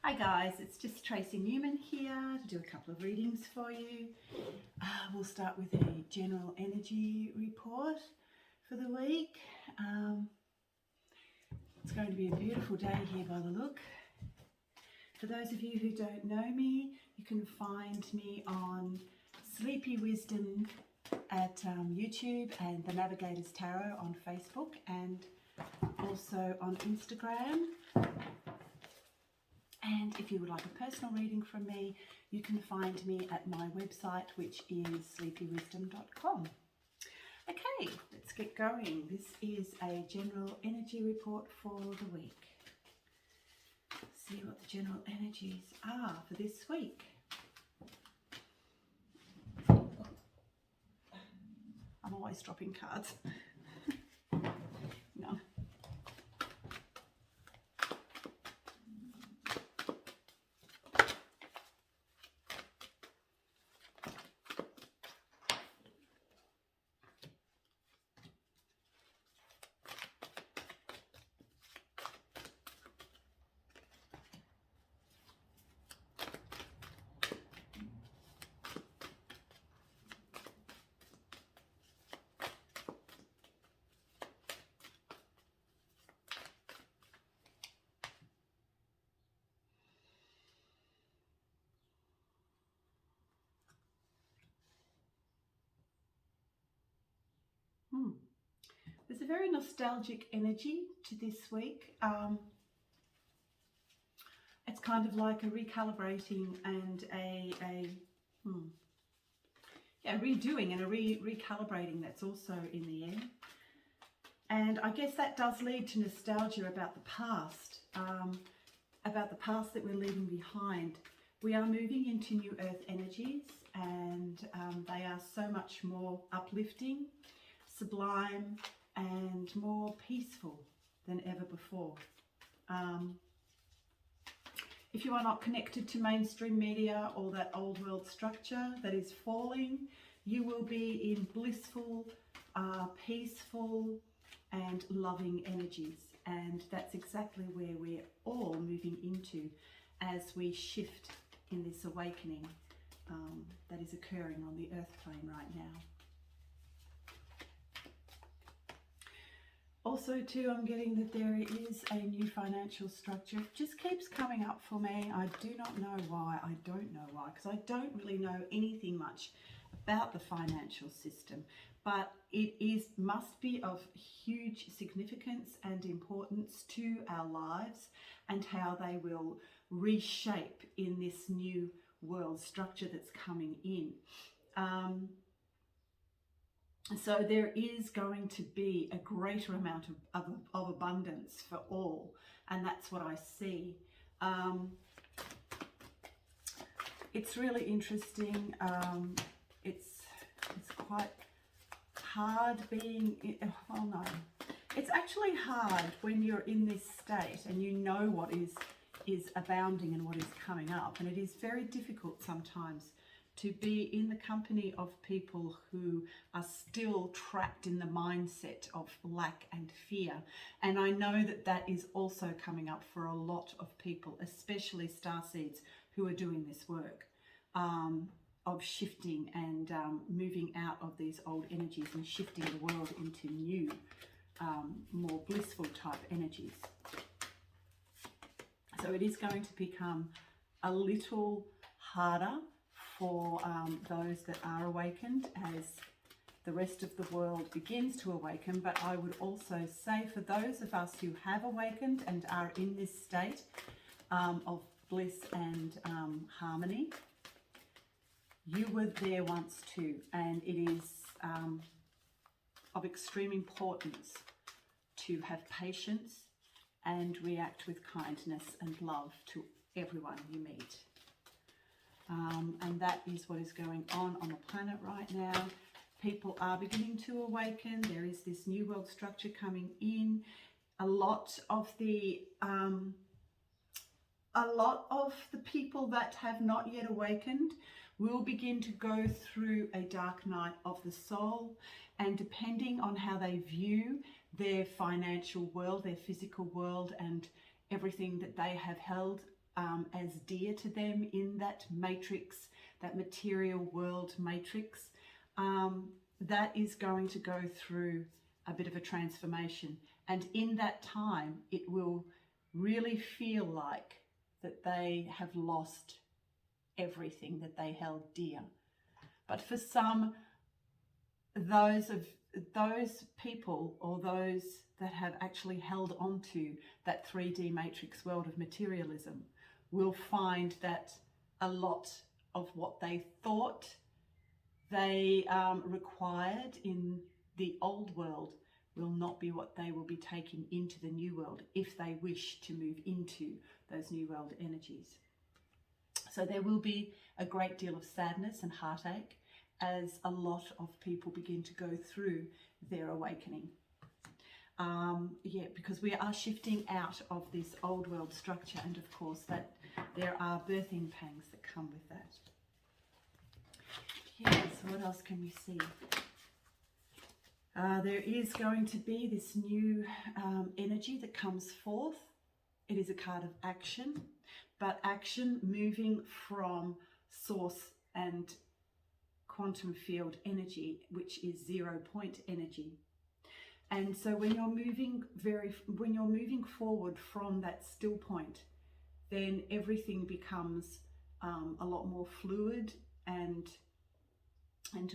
Hi guys, it's just Tracy Newman here to do a couple of readings for you. We'll start with a general energy report for the week. It's going to be a beautiful day here by the look. For those of you who don't know me, you can find me on Sleepy Wisdom at YouTube and the Navigator's Tarot on Facebook and also on Instagram. And if you would like a personal reading from me, you can find me at my website, which is sleepywisdom.com. Okay, let's get going. This is a general energy report for the week. See what the general energies are for this week. I'm always dropping cards. No. There's a very nostalgic energy to this week. It's kind of like a recalibrating and a redoing and a recalibrating that's also in the air. And I guess that does lead to nostalgia about the past that we're leaving behind. We are moving into new earth energies, and they are so much more uplifting, sublime, and more peaceful than ever before. If you are not connected to mainstream media or that old world structure that is falling, you will be in blissful, peaceful and loving energies. And that's exactly where we're all moving into as we shift in this awakening that is occurring on the earth plane right now. Also too, I'm getting that there is a new financial structure. It just keeps coming up for me. I do not know why. I don't know why, because I don't really know anything much about the financial system. But it must be of huge significance and importance to our lives and how they will reshape in this new world structure that's coming in. So there is going to be a greater amount of abundance for all, and that's what I see. It's really interesting. It's quite hard being, oh no, it's actually hard when you're in this state and you know what is abounding and what is coming up, and it is very difficult sometimes to be in the company of people who are still trapped in the mindset of lack and fear. And I know that that is also coming up for a lot of people, especially starseeds who are doing this work of shifting and moving out of these old energies and shifting the world into new, more blissful type energies. So it is going to become a little harder for those that are awakened as the rest of the world begins to awaken. But I would also say for those of us who have awakened and are in this state of bliss and harmony, you were there once too, and it is of extreme importance to have patience and react with kindness and love to everyone you meet. And that is what is going on the planet right now. People are beginning to awaken. There is this new world structure coming in. A lot of the people that have not yet awakened will begin to go through a dark night of the soul, and depending on how they view their financial world, their physical world, and everything that they have held as dear to them in that matrix, that material world matrix, that is going to go through a bit of a transformation. And in that time, it will really feel like that they have lost everything that they held dear. But for some, those people, or those that have actually held on to that 3D matrix world of materialism, will find that a lot of what they thought they required in the old world will not be what they will be taking into the new world if they wish to move into those new world energies. So there will be a great deal of sadness and heartache as a lot of people begin to go through their awakening. Because we are shifting out of this old world structure, and of course that there are birthing pangs that come with that. So what else can we see? There is going to be this new energy that comes forth. It is a card of action, but action moving from source and quantum field energy, which is 0 point energy. And so when you're moving forward from that still point, then everything becomes a lot more fluid and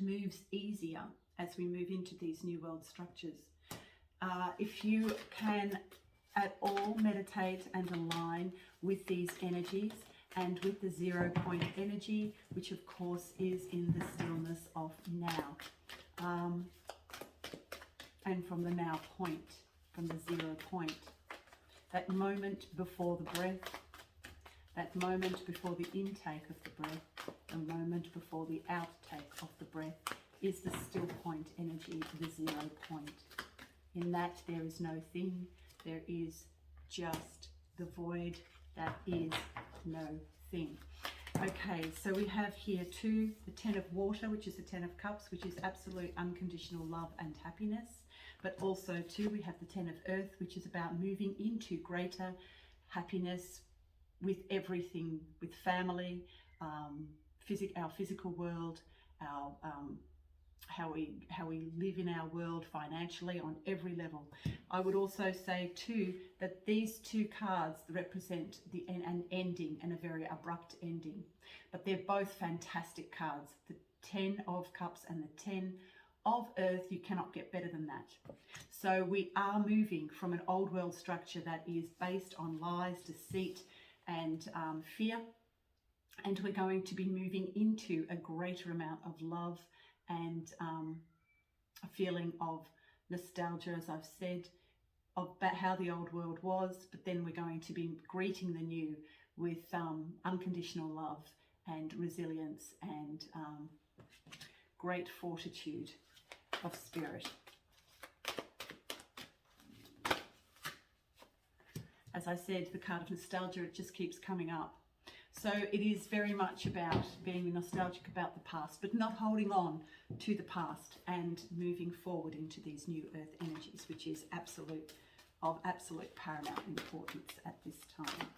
moves easier as we move into these new world structures. If you can at all meditate and align with these energies and with the 0 point energy, which of course is in the stillness of now, and from the now point, from the 0 point, that moment before the breath, that moment before the intake of the breath, the moment before the outtake of the breath, is the still point energy, the 0 point. In that there is no thing, there is just the void that is no thing. Okay, so we have here too the 10 of water, which is the 10 of cups, which is absolute unconditional love and happiness. But also too, we have the 10 of earth, which is about moving into greater happiness with everything, with family, our physical world, our how we live in our world financially on every level. I would also say too that these two cards represent an ending, and a very abrupt ending, but they're both fantastic cards. The 10 of cups and the 10 of earth, you cannot get better than that. So we are moving from an old world structure that is based on lies, deceit and fear, and we're going to be moving into a greater amount of love and a feeling of nostalgia, as I've said, about how the old world was, but then we're going to be greeting the new with unconditional love and resilience and great fortitude of spirit. As I said, the card of nostalgia, it just keeps coming up. So it is very much about being nostalgic about the past, but not holding on to the past and moving forward into these new earth energies, which is of absolute paramount importance at this time.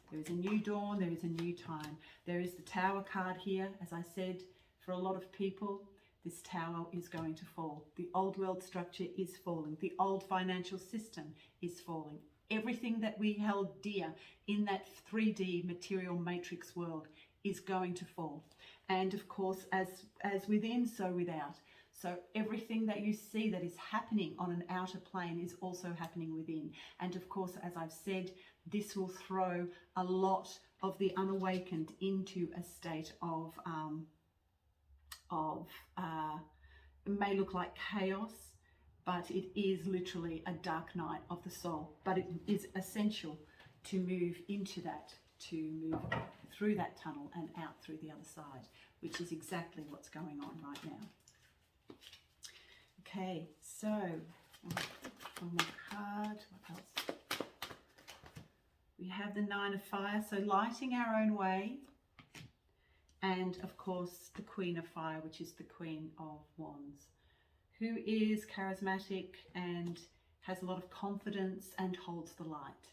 There is a new dawn, there is a new time. There is the Tower card here. As I said, for a lot of people, this tower is going to fall. The old world structure is falling. The old financial system is falling. Everything that we held dear in that 3D material matrix world is going to fall. And of course, as within, so without. So everything that you see that is happening on an outer plane is also happening within. And of course, as I've said, this will throw a lot of the unawakened into a state of it may look like chaos, but it is literally a dark night of the soul. But it is essential to move into that, to move through that tunnel and out through the other side, which is exactly what's going on right now. Okay, so one more card. What else? We have the 9 of fire, so lighting our own way. And of course, the Queen of Fire, which is the Queen of Wands, who is charismatic and has a lot of confidence and holds the light.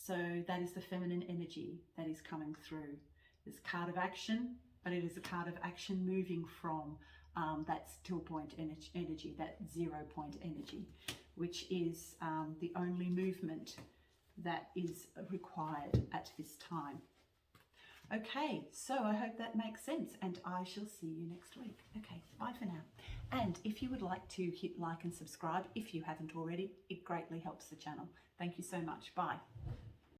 So that is the feminine energy that is coming through. This card of action, but it is a card of action moving from that still point energy, that 0 point energy, which is the only movement that is required at this time. Okay, so I hope that makes sense, and I shall see you next week. Okay, bye for now. And if you would like to hit like and subscribe, if you haven't already, it greatly helps the channel. Thank you so much. Bye.